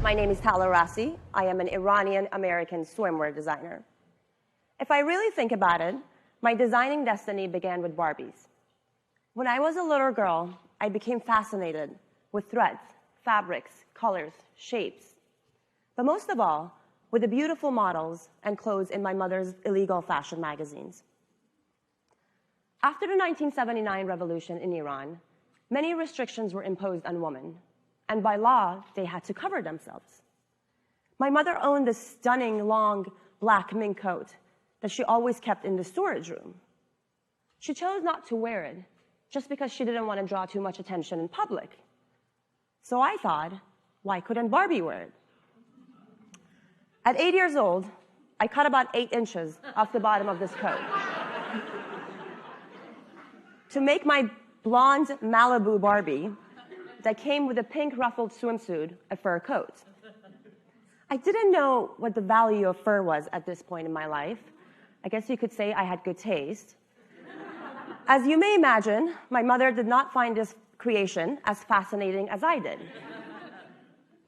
My name is Tala Raassi. I am an Iranian-American swimwear designer. If I really think about it, my designing destiny began with Barbies. When I was a little girl, I became fascinated with threads, fabrics, colors, shapes, but most of all, with the beautiful models and clothes in my mother's illegal fashion magazines. After the 1979 revolution in Iran, many restrictions were imposed on women, and by law, they had to cover themselves. My mother owned this stunning, long, black mink coat that she always kept in the storage room. She chose not to wear it just because she didn't want to draw too much attention in public. So I thought, why couldn't Barbie wear it? At 8 years old, I cut about 8 inches off the bottom of this coat to make my blonde Malibu Barbie that came with a pink ruffled swimsuit, a fur coat. I didn't know what the value of fur was at this point in my life. I guess you could say I had good taste. As you may imagine, my mother did not find this creation as fascinating as I did.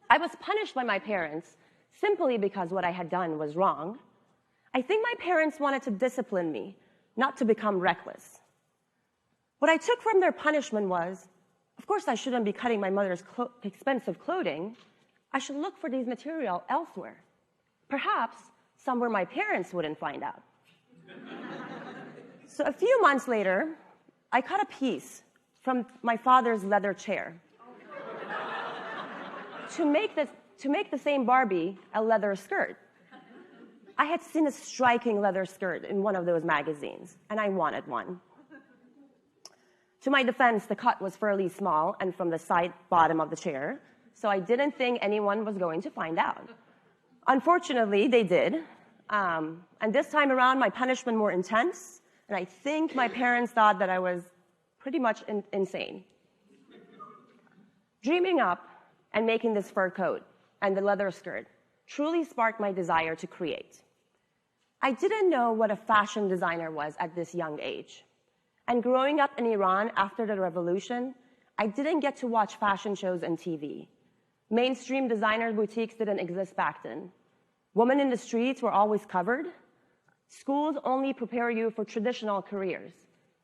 I was punished by my parents simply because what I had done was wrong. I think my parents wanted to discipline me, not to become reckless. What I took from their punishment was, of course, I shouldn't be cutting my mother's expensive clothing. I should look for these materials elsewhere. Perhaps somewhere my parents wouldn't find out. So a few months later, I cut a piece from my father's leather chair to make the same Barbie a leather skirt. I had seen a striking leather skirt in one of those magazines, and I wanted one. To my defense, the cut was fairly small and from the side bottom of the chair, so I didn't think anyone was going to find out. Unfortunately, they did. And this time around, my punishment more intense, and I think my parents thought that I was pretty much insane. Dreaming up and making this fur coat and the leather skirt truly sparked my desire to create. I didn't know what a fashion designer was at this young age. And growing up in Iran after the revolution, I didn't get to watch fashion shows on TV. Mainstream designer boutiques didn't exist back then. Women in the streets were always covered. Schools only prepare you for traditional careers.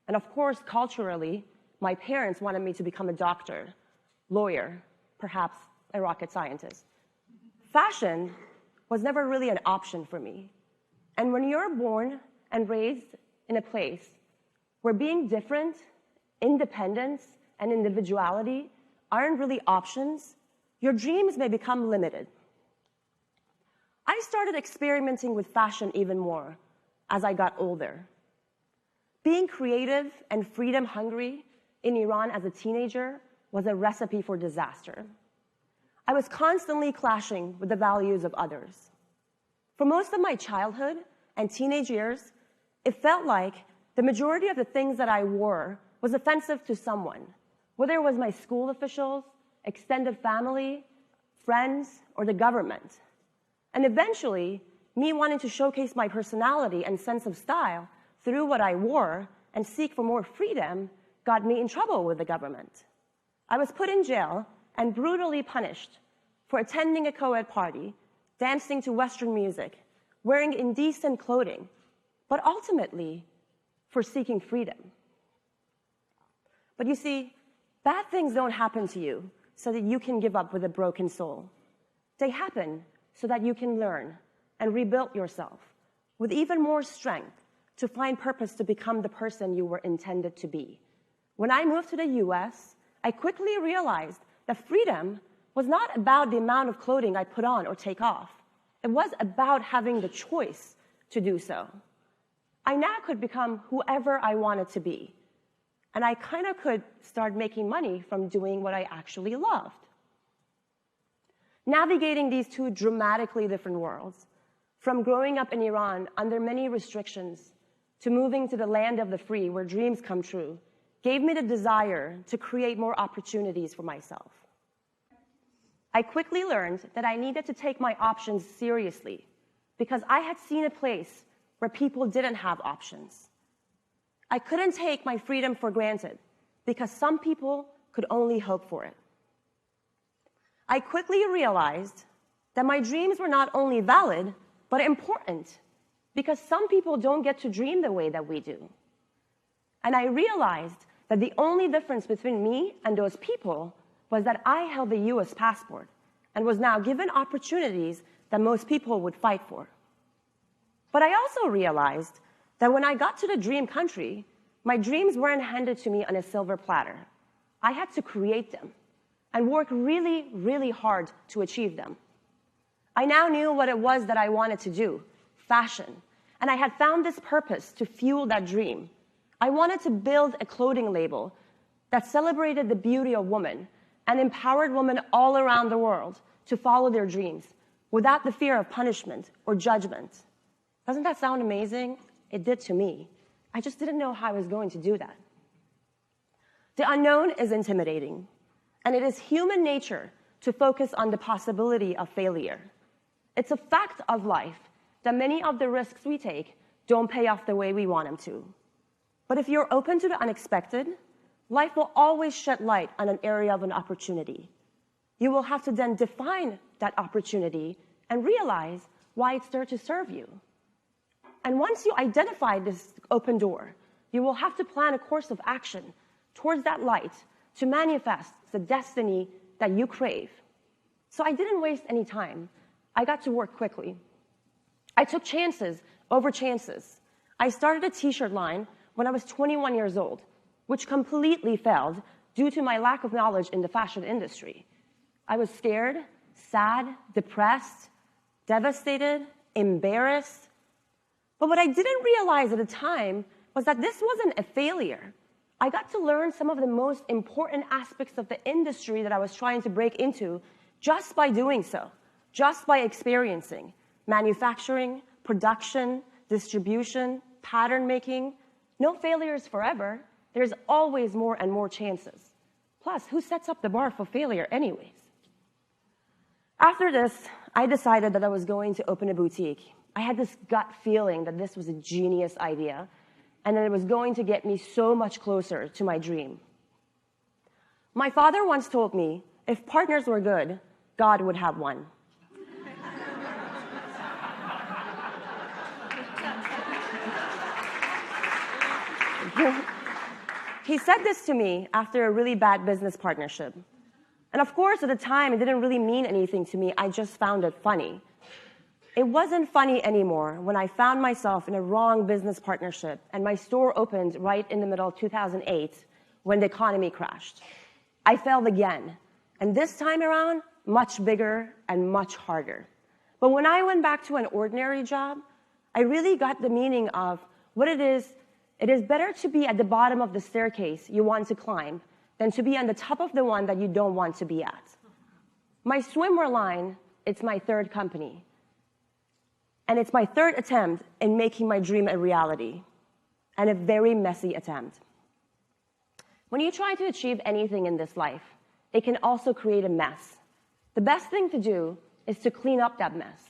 And of course, culturally, my parents wanted me to become a doctor, lawyer, perhaps a rocket scientist. Fashion was never really an option for me. And when you're born and raised in a place where being different, independence, and individuality aren't really options, your dreams may become limited. I started experimenting with fashion even more as I got older. Being creative and freedom-hungry in Iran as a teenager was a recipe for disaster. I was constantly clashing with the values of others. For most of my childhood and teenage years, it felt like the majority of the things that I wore was offensive to someone, whether it was my school officials, extended family, friends, or the government. And eventually, me wanting to showcase my personality and sense of style through what I wore and seek for more freedom got me in trouble with the government. I was put in jail and brutally punished for attending a co-ed party, dancing to Western music, wearing indecent clothing, but ultimately, for seeking freedom. But you see, bad things don't happen to you so that you can give up with a broken soul. They happen so that you can learn and rebuild yourself with even more strength to find purpose to become the person you were intended to be. When I moved to the US, I quickly realized that freedom was not about the amount of clothing I put on or take off. It was about having the choice to do so. I now could become whoever I wanted to be. And I kind of could start making money from doing what I actually loved. Navigating these two dramatically different worlds, from growing up in Iran under many restrictions to moving to the land of the free where dreams come true, gave me the desire to create more opportunities for myself. I quickly learned that I needed to take my options seriously because I had seen a place where people didn't have options. I couldn't take my freedom for granted because some people could only hope for it. I quickly realized that my dreams were not only valid, but important, because some people don't get to dream the way that we do. And I realized that the only difference between me and those people was that I held the US passport and was now given opportunities that most people would fight for. But I also realized that when I got to the dream country, my dreams weren't handed to me on a silver platter. I had to create them and work really, really hard to achieve them. I now knew what it was that I wanted to do, fashion, and I had found this purpose to fuel that dream. I wanted to build a clothing label that celebrated the beauty of women and empowered women all around the world to follow their dreams without the fear of punishment or judgment. Doesn't that sound amazing? It did to me. I just didn't know how I was going to do that. The unknown is intimidating, and it is human nature to focus on the possibility of failure. It's a fact of life that many of the risks we take don't pay off the way we want them to. But if you're open to the unexpected, life will always shed light on an area of an opportunity. You will have to then define that opportunity and realize why it's there to serve you. And once you identify this open door, you will have to plan a course of action towards that light to manifest the destiny that you crave. So I didn't waste any time. I got to work quickly. I took chances over chances. I started a t-shirt line when I was 21 years old, which completely failed due to my lack of knowledge in the fashion industry. I was scared, sad, depressed, devastated, embarrassed. But what I didn't realize at the time was that this wasn't a failure. I got to learn some of the most important aspects of the industry that I was trying to break into just by doing so, just by experiencing manufacturing, production, distribution, pattern making. No failures forever. There's always more and more chances. Plus, who sets up the bar for failure anyways? After this, I decided that I was going to open a boutique. I had this gut feeling that this was a genius idea and that it was going to get me so much closer to my dream. My father once told me, if partners were good, God would have one. He said this to me after a really bad business partnership. And of course, at the time, it didn't really mean anything to me. I just found it funny. It wasn't funny anymore when I found myself in a wrong business partnership and my store opened right in the middle of 2008 when the economy crashed. I failed again, and this time around, much bigger and much harder. But when I went back to an ordinary job, I really got the meaning of what it is. It is better to be at the bottom of the staircase you want to climb than to be on the top of the one that you don't want to be at. My swimwear line, it's my third company. And it's my third attempt in making my dream a reality, and a very messy attempt. When you try to achieve anything in this life, it can also create a mess. The best thing to do is to clean up that mess.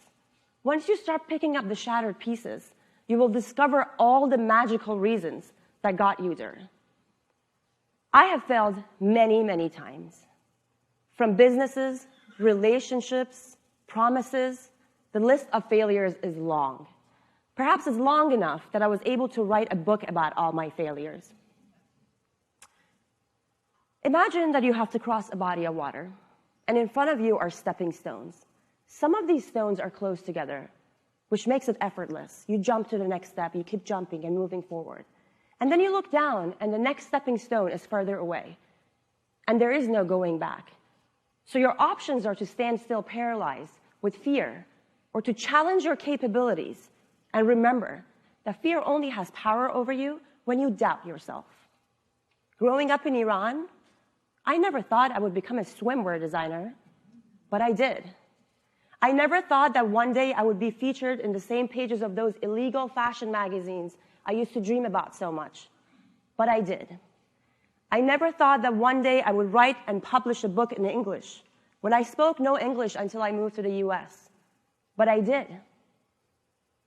Once you start picking up the shattered pieces, you will discover all the magical reasons that got you there. I have failed many, many times. From businesses, relationships, promises, the list of failures is long. Perhaps it's long enough that I was able to write a book about all my failures. Imagine that you have to cross a body of water, and in front of you are stepping stones. Some of these stones are close together, which makes it effortless. You jump to the next step, you keep jumping and moving forward. And then you look down, and the next stepping stone is further away, and there is no going back. So your options are to stand still paralyzed with fear, or to challenge your capabilities. And remember that fear only has power over you when you doubt yourself. Growing up in Iran, I never thought I would become a swimwear designer, but I did. I never thought that one day I would be featured in the same pages of those illegal fashion magazines I used to dream about so much, but I did. I never thought that one day I would write and publish a book in English when I spoke no English until I moved to the US, but I did.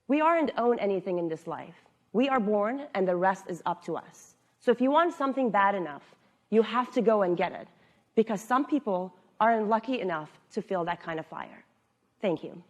We aren't owed anything in this life. We are born, and the rest is up to us. So if you want something bad enough, you have to go and get it, because some people aren't lucky enough to feel that kind of fire. Thank you.